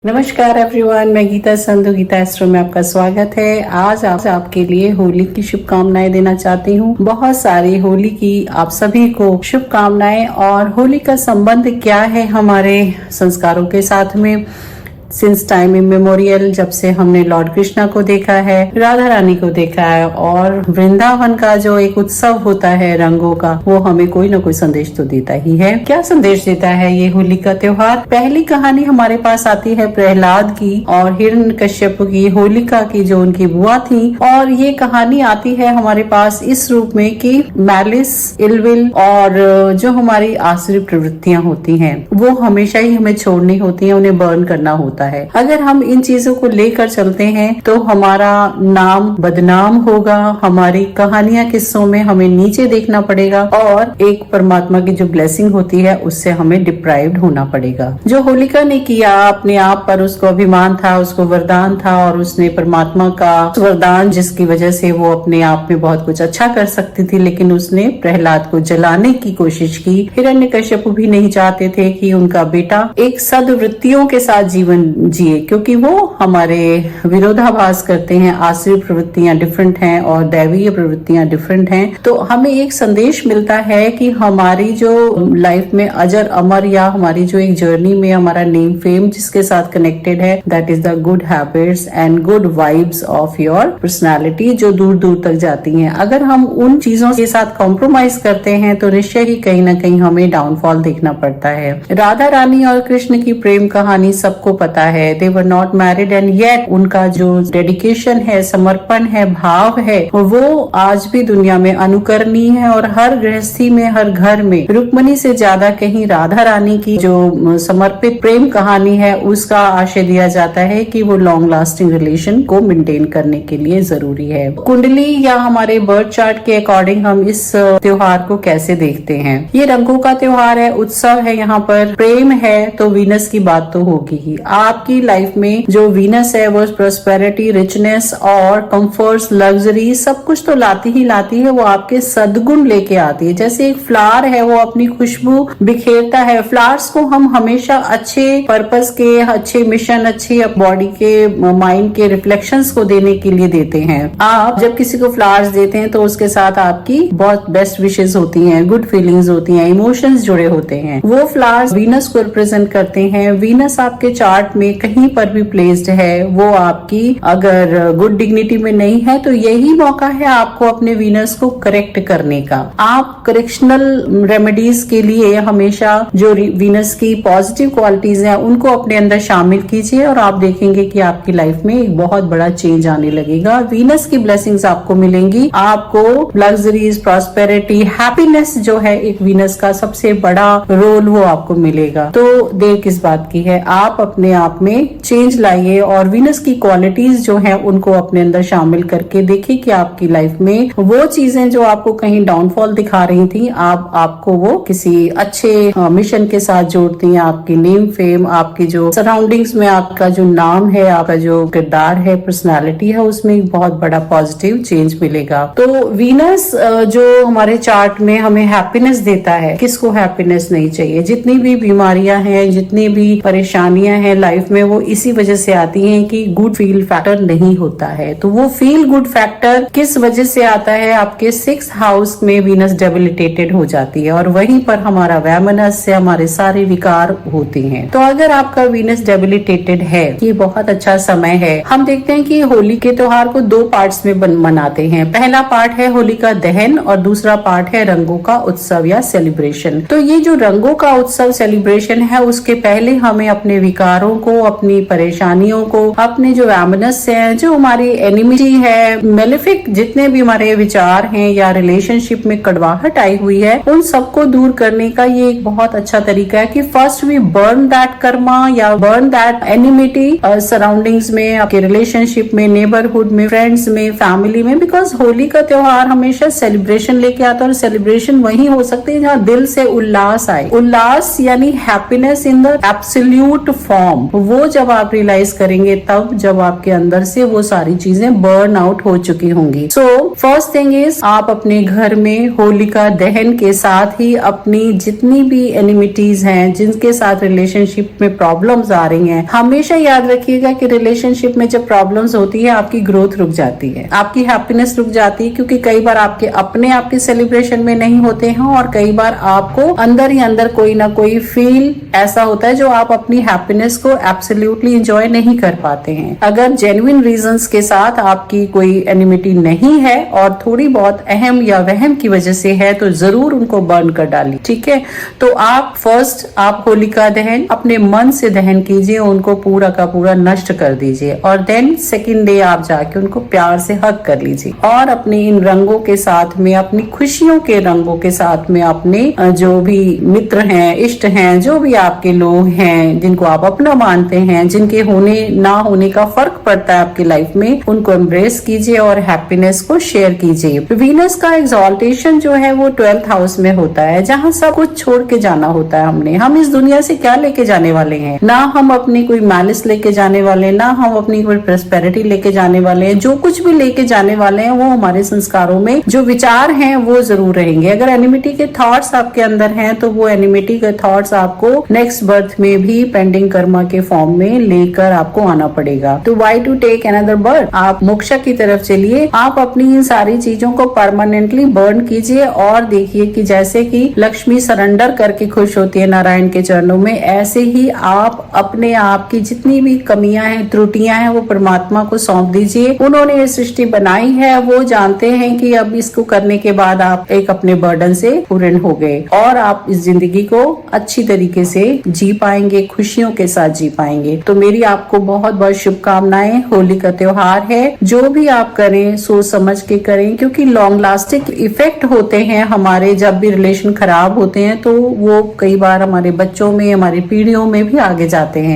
नमस्कार एवरीवन, मैं गीता संधू, गीता एस्ट्रो में आपका स्वागत है। आज आपके लिए होली की शुभकामनाएं देना चाहती हूँ। बहुत सारी होली की आप सभी को शुभकामनाएं। और होली का संबंध क्या है हमारे संस्कारों के साथ में, सिंस टाइम इमेमोरियल, जब से हमने लॉर्ड कृष्णा को देखा है, राधा रानी को देखा है, और वृंदावन का जो एक उत्सव होता है रंगों का, वो हमें कोई ना कोई संदेश तो देता ही है। क्या संदेश देता है ये होली का त्योहार? पहली कहानी हमारे पास आती है प्रहलाद की और हिरण्यकश्यप की, होलिका की जो उनकी बुआ थी। और ये कहानी आती है हमारे पास इस रूप में कि मैलिस, इलविल और जो हमारी आसुरी प्रवृत्तियां होती हैं वो हमेशा ही हमें छोड़नी होती है, उन्हें बर्न करना होता है। अगर हम इन चीजों को लेकर चलते हैं तो हमारा नाम बदनाम होगा, हमारी कहानियां किस्सों में हमें नीचे देखना पड़ेगा और एक परमात्मा की जो ब्लेसिंग होती है उससे हमें डिप्राइव्ड होना पड़ेगा। जो होलिका ने किया अपने आप पर, उसको अभिमान था, उसको वरदान था, और उसने परमात्मा का वरदान जिसकी वजह से वो अपने आप में बहुत कुछ अच्छा कर सकती थी, लेकिन उसने प्रहलाद को जलाने की कोशिश की। हिरण्यकश्यप भी नहीं चाहते थे कि उनका बेटा एक सद्वृत्तियों के साथ जीवन जिए, क्योंकि वो हमारे विरोधाभास करते हैं। आसुरी प्रवृत्तियां डिफरेंट हैं और दैवीय प्रवृत्तियां डिफरेंट हैं। तो हमें एक संदेश मिलता है कि हमारी जो लाइफ में अजर अमर, या हमारी जो एक जर्नी में हमारा नेम फेम जिसके साथ कनेक्टेड है, that is the good habits and good vibes of your personality, जो दूर दूर तक जाती हैं। अगर हम उन चीजों के साथ कॉम्प्रोमाइज करते हैं तो निश्चय ही कहीं ना कहीं हमें डाउनफॉल देखना पड़ता है। राधा रानी और कृष्ण की प्रेम कहानी सबको पता है। They were not married and yet उनका जो डेडिकेशन है, समर्पण है, भाव है, वो आज भी दुनिया में अनुकरणीय है। और हर गृहस्थी में, हर घर में रुक्मणी से ज्यादा कहीं राधा रानी की जो समर्पित प्रेम कहानी है उसका आशय दिया जाता है कि वो लॉन्ग लास्टिंग रिलेशन को मेंटेन करने के लिए जरूरी है। कुंडली या हमारे बर्थ चार्ट के अकॉर्डिंग हम इस त्योहार को कैसे देखते हैं? ये रंगों का त्योहार है, उत्सव है, यहाँ पर प्रेम है, तो वीनस की बात तो होगी ही। आपकी लाइफ में जो वीनस है वो प्रोस्पेरिटी, रिचनेस और कंफर्ट्स, लग्जरी सब कुछ तो लाती ही लाती है। वो आपके सद्गुण लेके आती है। जैसे एक फ्लावर है, वो अपनी खुशबू बिखेरता है। फ्लावर्स को हम हमेशा अच्छे पर्पस के, अच्छे मिशन, अच्छी बॉडी के, माइंड के रिफ्लेक्शंस को देने के लिए देते हैं। आप जब किसी को फ्लावर्स देते हैं तो उसके साथ आपकी बहुत बेस्ट विशेष होती हैं, गुड फीलिंग्स होती हैं, इमोशंस जुड़े होते हैं। वो फ्लावर्स वीनस को रिप्रेजेंट करते हैं। वीनस आपके चार्ट में कहीं पर भी प्लेस्ड है, वो आपकी अगर गुड डिग्निटी में नहीं है तो यही मौका है आपको अपने वीनस को करेक्ट करने का। आप करेक्शनल रेमेडीज के लिए हमेशा जो वीनस की पॉजिटिव क्वालिटीज हैं उनको अपने अंदर शामिल कीजिए और आप देखेंगे कि आपकी लाइफ में एक बहुत बड़ा चेंज आने लगेगा। वीनस की ब्लेसिंग्स आपको मिलेंगी। आपको लग्जरीज, प्रॉस्पेरिटी, हैप्पीनेस जो है एक वीनस का सबसे बड़ा रोल, वो आपको मिलेगा। तो देर किस बात की है, आप अपने आप में चेंज लाइए और वीनस की क्वालिटीज जो हैं उनको अपने अंदर शामिल करके देखिए कि आपकी लाइफ में वो चीजें जो आपको कहीं डाउनफॉल दिखा रही थी, आपको वो किसी अच्छे मिशन के साथ जोड़ती हैं। आपकी नेम फेम, आपकी जो सराउंडिंग्स में आपका जो नाम है, आपका जो किरदार है, पर्सनालिटी है, उसमें एक बहुत बड़ा पॉजिटिव चेंज मिलेगा। तो वीनस जो हमारे चार्ट में हमें हैप्पीनेस देता है, किसको हैप्पीनेस नहीं चाहिए? जितनी भी बीमारियां हैं, जितनी भी परेशानियां हैं लाइफ में, वो इसी वजह से आती हैं कि गुड फील फैक्टर नहीं होता है। तो वो फील गुड फैक्टर किस वजह से आता है? आपके 6th हाउस में वीनस डेबिलिटेटेड हो जाती है और वहीं पर हमारा वैमनस से हमारे सारे विकार होते हैं। तो अगर आपका वीनस डेबिलिटेटेड है, ये बहुत अच्छा समय है। हम देखते हैं कि होली के त्योहार को 2 पार्ट्स में मनाते हैं। पहला पार्ट है होली का दहन और दूसरा पार्ट है रंगों का उत्सव या सेलिब्रेशन। तो ये जो रंगों का उत्सव सेलिब्रेशन है, उसके पहले हमें अपने विकारों को, अपनी परेशानियों को, अपने जो वैमनस है, जो हमारी एनिमिटी है, मेलेफिक जितने भी हमारे विचार हैं या रिलेशनशिप में कड़वाहट आई हुई है, उन सबको दूर करने का ये एक बहुत अच्छा तरीका है कि first we burn that karma या बर्न दैट एनिमिटी सराउंडिंग्स में, आपके रिलेशनशिप में, नेबरहुड में, फ्रेंड्स में, फैमिली में। बिकॉज होली का त्योहार हमेशा सेलिब्रेशन लेके आता है और सेलिब्रेशन वही हो सकती है जहाँ दिल से उल्लास आए। उल्लास यानी happiness in the absolute form. वो जब आप रियलाइज करेंगे तब जब आपके अंदर से वो सारी चीजें बर्न आउट हो चुकी होंगी। सो फर्स्ट थिंग इज, आप अपने घर में होलिका दहन के साथ ही अपनी जितनी भी एनिमिटीज हैं, जिनके साथ रिलेशनशिप में प्रॉब्लम्स आ रही हैं, हमेशा याद रखिएगा कि रिलेशनशिप में जब प्रॉब्लम्स होती है आपकी ग्रोथ रुक जाती है, आपकी हैप्पीनेस रुक जाती है, क्योंकि कई बार आपके अपने आपके सेलिब्रेशन में नहीं होते हैं और कई बार आपको अंदर ही अंदर कोई ना कोई फील ऐसा होता है जो आप अपनी हैप्पीनेस को एब्सोल्युटली एंजॉय नहीं कर पाते हैं। अगर जेन्युइन रीजंस के साथ आपकी कोई एनिमिटी नहीं है और थोड़ी बहुत अहम या वहम की वजह से है तो जरूर उनको बर्न कर डालिए, ठीक है। तो आप फर्स्ट आप होलिका दहन अपने मन से दहन कीजिए, उनको पूरा का पूरा नष्ट कर दीजिए और देन सेकेंड डे आप जाके उनको प्यार से हग कर लीजिए और अपने इन रंगों के साथ में, अपनी खुशियों के रंगों के साथ में अपने जो भी मित्र हैं, इष्ट हैं, जो भी आपके लोग हैं जिनको आप अपना मानते हैं, जिनके होने ना होने का फर्क पड़ता है आपकी लाइफ में, उनको एम्ब्रेस कीजिए और हैप्पीनेस को शेयर कीजिए। वीनस का एक्सॉल्टेशन जो है वो 12th हाउस में होता है, जहाँ सब कुछ छोड़ के जाना होता है। हम इस दुनिया से क्या लेके जाने वाले हैं? ना हम अपनी कोई मैलिस लेके जाने वाले, ना हम अपनी कोई प्रोस्पेरिटी लेके जाने वाले हैं। जो कुछ भी लेके जाने वाले हैं वो हमारे संस्कारों में जो विचार हैं वो जरूर रहेंगे। अगर एनिमिटी के थॉट्स आपके अंदर हैं तो वो एनिमिटी के थॉट्स आपको नेक्स्ट बर्थ में भी पेंडिंग कर्मा के फॉर्म में लेकर आपको आना पड़ेगा। तो why to take another birth? आप मोक्ष की तरफ चलिए, आप अपनी इन सारी चीजों को परमानेंटली बर्न कीजिए और देखिए कि जैसे कि लक्ष्मी सरेंडर करके खुश होती है नारायण के चरणों में, ऐसे ही आप अपने आप की जितनी भी कमियां हैं, त्रुटियां हैं, वो परमात्मा को सौंप दीजिए। उन्होंने ये सृष्टि बनाई है, वो जानते हैं कि अब इसको करने के बाद आप एक अपने बर्डन से पूर्ण हो गए और आप इस जिंदगी को अच्छी तरीके से जी पाएंगे, खुशियों के साथ जी पाएंगे। तो मेरी आपको बहुत बहुत शुभकामनाएं। होली का त्योहार है, जो भी आप करें सोच समझ के करें, क्योंकि लॉन्ग लास्टिंग इफेक्ट होते हैं हमारे जब भी रिलेशन खराब होते हैं, तो वो कई बार हमारे बच्चों में, हमारी पीढ़ियों में भी आगे जाते हैं।